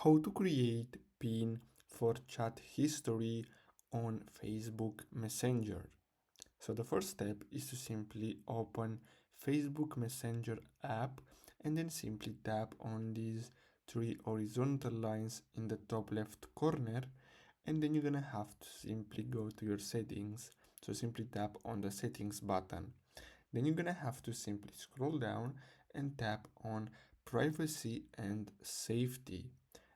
how to create pin for chat history on Facebook Messenger. So the first step is to simply open Facebook Messenger app and then simply tap on these three horizontal lines in the top left corner, and then you're gonna have to simply go to your settings. So simply tap on the settings button. Then you're gonna have to simply scroll down and tap on privacy and safety.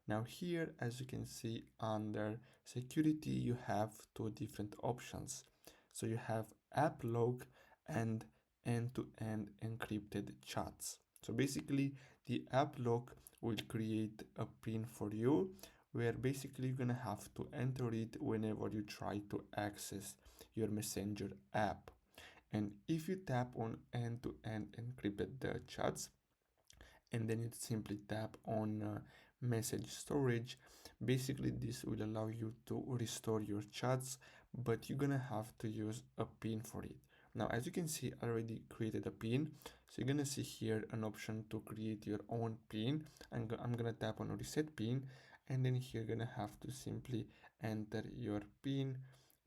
Now here, as you can see under security, you have two different options. So you have app log and end-to-end encrypted chats. So basically the app log will create a pin for you where basically you're gonna have to enter it whenever you try to access your Messenger app. And if you tap on end-to-end encrypted chats, and then you simply tap on message storage, basically this will allow you to restore your chats, but you're gonna have to use a pin for it. Now, as you can see, I already created a pin. So you're gonna see here an option to create your own pin. I'm gonna tap on reset pin, and then here you're gonna have to simply enter your pin,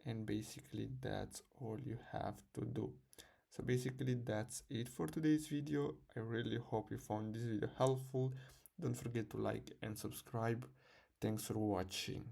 and basically that's all you have to do. So basically that's it for today's video. I really hope you found this video helpful. Don't forget to like and subscribe. Thanks for watching.